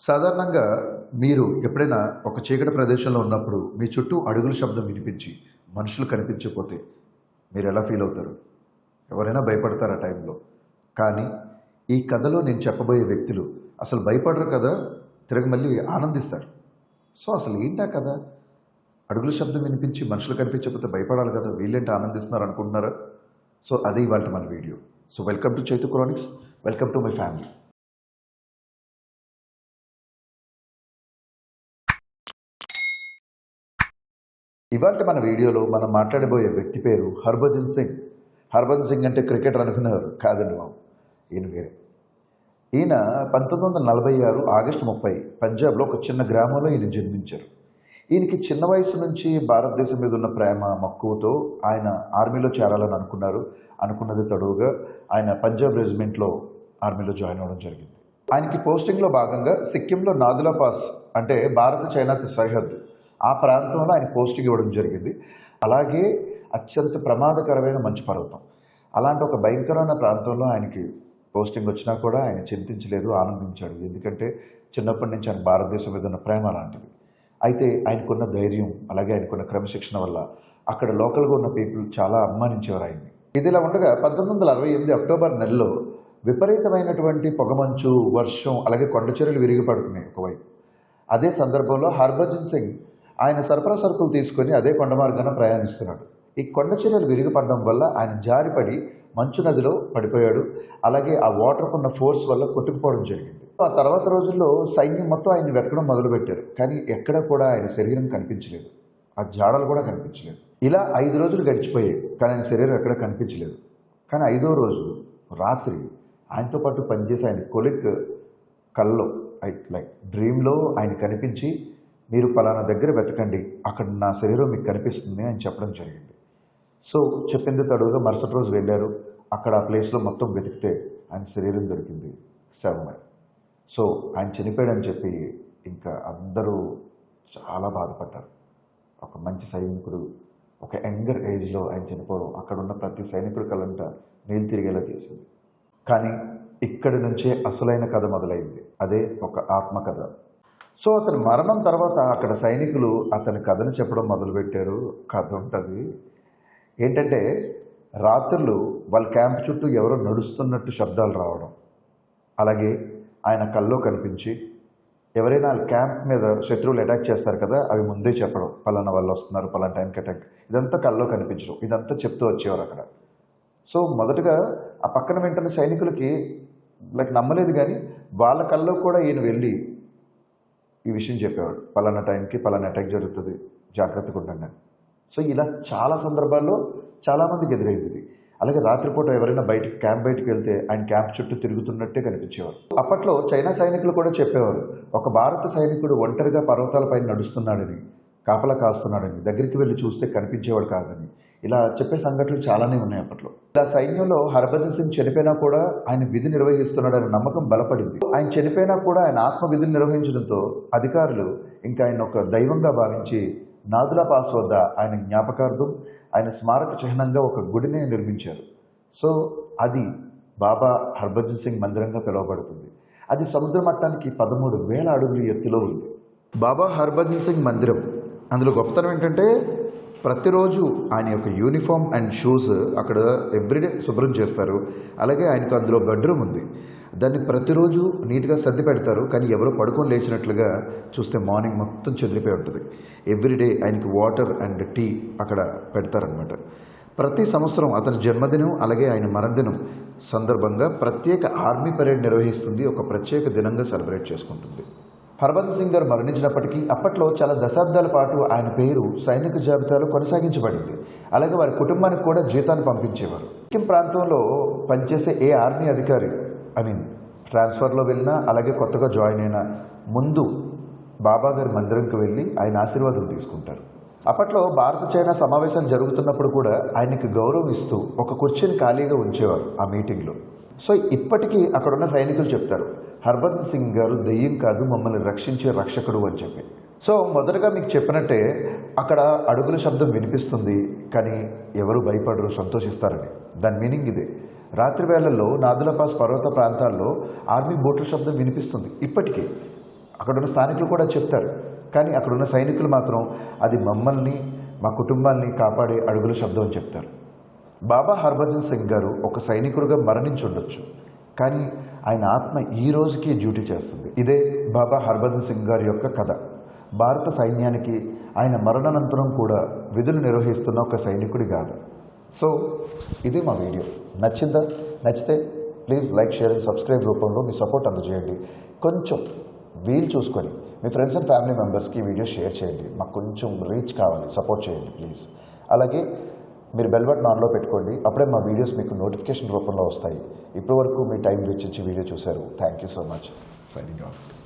సాధారణంగా మీరు ఎప్పుడైనా ఒక చీకటి ప్రదేశంలో ఉన్నప్పుడు మీ చుట్టూ అడుగుల శబ్దం వినిపించి మనుషులు కనిపించకపోతే మీరు ఎలా ఫీల్ అవుతారు? ఎవరైనా భయపడతారు ఆ టైంలో. కానీ ఈ కథలో నేను చెప్పబోయే వ్యక్తులు అసలు భయపడరు కదా, తిరిగి మళ్ళీ ఆనందిస్తారు. సో అసలు ఏంటా కదా? అడుగుల శబ్దం వినిపించి మనుషులు కనిపించకపోతే భయపడాలి కదా, వీళ్ళేంటి ఆనందిస్తున్నారు అనుకుంటున్నారా? సో అది ఇవాళ మన వీడియో. So welcome to Chaitu Chronicles, welcome to my family. ఇవాళ మన వీడియోలో మనం మాట్లాడబోయే వ్యక్తి పేరు హర్భజన్ సింగ్. హర్భజన్ సింగ్ అంటే క్రికెటర్ అనుకున్నారు కాదండి బాబు, ఈయన వేరే. ఈయన 1946 ఆగస్టు 30 పంజాబ్లో ఒక చిన్న గ్రామంలో ఈయన జన్మించారు. ఈయనకి చిన్న వయసు నుంచి భారతదేశం మీద ఉన్న ప్రేమ మక్కువతో ఆయన ఆర్మీలో చేరాలని అనుకున్నది తడువుగా ఆయన పంజాబ్ రెజిమెంట్లో ఆర్మీలో జాయిన్ అవ్వడం జరిగింది. ఆయనకి పోస్టింగ్లో భాగంగా సిక్కింలో నాదులా పాస్ అంటే భారత చైనా సరిహద్దు, ఆ ప్రాంతంలో ఆయన పోస్టింగ్ ఇవ్వడం జరిగింది. అలాగే అత్యంత ప్రమాదకరమైన మంచు పర్వతం, అలాంటి ఒక భయంకరమైన ప్రాంతంలో ఆయనకి పోస్టింగ్ వచ్చినా కూడా ఆయన చింతించలేదు, ఆనందించాడు. ఎందుకంటే చిన్నప్పటి నుంచి ఆయన భారతదేశం మీద ఉన్న ప్రేమ అలాంటిది. అయితే ఆయనకున్న ధైర్యం, అలాగే ఆయనకున్న క్రమశిక్షణ వల్ల అక్కడ లోకల్గా ఉన్న పీపుల్ చాలా అభిమానించేవారు ఆయన్ని. ఇదిలా ఉండగా 1968 అక్టోబర్ నెలలో విపరీతమైనటువంటి పొగమంచు, వర్షం, అలాగే కొండ చర్యలు విరిగి పడుతున్నాయి ఒకవైపు. అదే సందర్భంలో హర్భజన్ సింగ్ ఆయన సరఫరా సరుకులు తీసుకొని అదే కొండ మార్గాన ప్రయాణిస్తున్నాడు. ఈ కొండ చర్యలు విరిగిపడడం వల్ల ఆయన జారిపడి మంచు నదిలో పడిపోయాడు. అలాగే ఆ వాటర్కు ఉన్న ఫోర్స్ వల్ల కొట్టుకుపోవడం జరిగింది. ఆ తర్వాత రోజుల్లో సైన్యం మొత్తం ఆయన వెతకడం మొదలుపెట్టారు. కానీ ఎక్కడ కూడా ఆయన శరీరం కనిపించలేదు, ఆ జాడలు కూడా కనిపించలేదు. ఇలా 5 రోజులు గడిచిపోయాయి, కానీ ఆయన శరీరం ఎక్కడ కనిపించలేదు. కానీ 5వ రోజు రాత్రి ఆయనతో పాటు పనిచేసి ఆయన కొలిక్ కల్లో లైక్ డ్రీమ్లో ఆయన కనిపించి, మీరు పలానా దగ్గర వెతకండి, అక్కడ నా శరీరం మీకు కనిపిస్తుంది అని చెప్పడం జరిగింది. సో చెప్పింది తడువుగా మరుసటి రోజు వెళ్ళారు. అక్కడ ఆ ప్లేస్లో మొత్తం వెతికితే ఆయన శరీరం దొరికింది, శవమై. సో ఆయన చనిపోయాడని చెప్పి ఇంకా అందరూ చాలా బాధపడ్డారు. ఒక మంచి సైనికుడు ఒక యంగర్ ఏజ్లో ఆయన చనిపోవడం అక్కడ ఉన్న ప్రతి సైనికుడి కళ్ళంట నీళ్ళు తిరిగేలా చేసింది. కానీ ఇక్కడి నుంచే అసలైన కథ మొదలైంది. అదే ఒక ఆత్మకథ. సో అతని మరణం తర్వాత అక్కడ సైనికులు అతని కథను చెప్పడం మొదలుపెట్టారు. కథ ఉంటుంది ఏంటంటే, రాత్రులు వాళ్ళ క్యాంప్ చుట్టూ ఎవరో నడుస్తున్నట్టు శబ్దాలు రావడం, అలాగే ఆయన కల్లో కనిపించి ఎవరైనా క్యాంప్ మీద శత్రువులు అటాక్ చేస్తారు కదా, అవి ముందే చెప్పడం, పలానా వాళ్ళు వస్తున్నారు, పలానా టైంకి అటాక్, ఇదంతా కల్లో కనిపించడం, ఇదంతా చెప్తూ వచ్చేవారు అక్కడ. సో మొదటగా ఆ పక్కన వెంటనే సైనికులకి నమ్మలేదు, కానీ వాళ్ళ కల్లో కూడా ఈయన వెళ్ళి ఈ విషయం చెప్పేవాడు, పలానా టైంకి పలానా అటాక్ జరుగుతుంది, జాగ్రత్తగా ఉండండి. సో ఇలా చాలా సందర్భాల్లో చాలామందికి ఎదురైంది ఇది. అలాగే రాత్రిపూట ఎవరైనా క్యాంప్ బయటికి వెళ్తే ఆయన క్యాంప్ చుట్టూ తిరుగుతున్నట్టే కనిపించేవారు. అప్పట్లో చైనా సైనికులు కూడా చెప్పేవారు, ఒక భారత సైనికుడు ఒంటరిగా పర్వతాలపైన నడుస్తున్నాడని, కాపలా కాస్తున్నాడని, దగ్గరికి వెళ్ళి చూస్తే కనిపించేవాడు కాదని, ఇలా చెప్పే సంఘటనలు చాలానే ఉన్నాయి అప్పట్లో. ఇలా సైన్యంలో హర్భజన్ సింగ్ చనిపోయినా కూడా ఆయన విధి నిర్వహిస్తున్నాడనే నమ్మకం బలపడింది. ఆయన చనిపోయినా కూడా ఆయన ఆత్మ విధిని నిర్వహించడంతో అధికారులు ఇంకా ఆయన ఒక దైవంగా భావించి నాదులా పాస్ వద్ద ఆయన జ్ఞాపకార్థం, ఆయన స్మారక చిహ్నంగా ఒక గుడిని నిర్మించారు. సో అది బాబా హర్భజన్ సింగ్ మందిరంగా పిలువబడుతుంది. అది సముద్ర మట్టానికి 13,000 అడుగుల ఎత్తులో ఉంది బాబా హర్భజన్ సింగ్ మందిరం. అందులో గొప్పతనం ఏంటంటే, ప్రతిరోజు ఆయన యొక్క యూనిఫామ్ అండ్ షూస్ అక్కడ ఎవ్రీడే శుభ్రం చేస్తారు. అలాగే ఆయనకు అందులో బెడ్రూమ్ ఉంది, దాన్ని ప్రతిరోజు నీట్గా సర్ది పెడతారు. కానీ ఎవరో పడుకొని లేచినట్లుగా చూస్తే మార్నింగ్ మొత్తం చెదిరిపోయి ఉంటుంది. ఎవ్రీడే ఆయనకి వాటర్ అండ్ టీ అక్కడ పెడతారనమాట. ప్రతి సంవత్సరం అతని జన్మదినం, అలాగే ఆయన మరణదినం సందర్భంగా ప్రత్యేక ఆర్మీ పరేడ్ నిర్వహిస్తుంది, ఒక ప్రత్యేక దినంగా సెలబ్రేట్ చేసుకుంటుంది. హర్భజన్ సింగ్ గారు మరణించినప్పటికీ అప్పట్లో చాలా దశాబ్దాల పాటు ఆయన పేరు సైనిక జాబితాలో కొనసాగించబడింది. అలాగే వారి కుటుంబానికి కూడా జీతాన్ని పంపించేవారు. సిక్కిం ప్రాంతంలో పనిచేసే ఏ ఆర్మీ అధికారి ట్రాన్స్ఫర్లో వెళ్ళినా, అలాగే కొత్తగా జాయిన్ అయినా ముందు బాబా గారి మందిరంకి వెళ్ళి ఆయన ఆశీర్వాదం తీసుకుంటారు. అప్పట్లో భారత చైనా సమావేశాలు జరుగుతున్నప్పుడు కూడా ఆయనకి గౌరవం ఇస్తూ ఒక కుర్చీని ఖాళీగా ఉంచేవారు ఆ మీటింగ్లో. సో ఇప్పటికీ అక్కడున్న సైనికులు చెప్తారు, హర్భజన్ సింగ్ గారు దెయ్యం కాదు, మమ్మల్ని రక్షించే రక్షకుడు అని చెప్పి. సో మొదటగా మీకు చెప్పినట్టే అక్కడ అడుగుల శబ్దం వినిపిస్తుంది, కానీ ఎవరు భయపడరు, సంతోషిస్తారని. దాని మీనింగ్ ఇదే. రాత్రి వేళల్లో నాదులా పాస్ పర్వత ప్రాంతాల్లో ఆర్మీ బోట్ల శబ్దం వినిపిస్తుంది ఇప్పటికీ. అక్కడున్న స్థానికులు కూడా చెప్తారు. కానీ అక్కడున్న సైనికులు మాత్రం అది మమ్మల్ని మా కుటుంబాన్ని కాపాడే అడుగుల శబ్దం అని చెప్తారు. బాబా హర్భజన్ సింగ్ గారు ఒక సైనికుడిగా మరణించి ఉండొచ్చు, కానీ ఆయన ఆత్మ ఈ రోజుకి డ్యూటీ చేస్తుంది. ఇదే బాబా హర్భజన్ సింగ్ గారి యొక్క కథ. భారత సైన్యానికి ఆయన మరణానంతరం కూడా విధులు నిర్వహిస్తున్న ఒక సైనికుడి గాథ. సో ఇది మా వీడియో. నచ్చిందా? నచ్చితే please like, share and subscribe రూపంలో మీ సపోర్ట్ అందజేయండి. కొంచెం వీలు చూసుకొని మీ ఫ్రెండ్స్ అండ్ ఫ్యామిలీ మెంబర్స్కి ఈ వీడియో షేర్ చేయండి. మాకు కొంచెం రీచ్ కావాలి, సపోర్ట్ చేయండి ప్లీజ్. అలాగే మీరు బెల్ బటన్ ఆన్లో పెట్టుకోండి, అప్పుడే మా వీడియోస్ మీకు నోటిఫికేషన్ రూపంలో వస్తాయి. ఇప్పటి వరకు మీ టైం వెచ్చించి వీడియో చూశారు. Thank you so much. Signing off.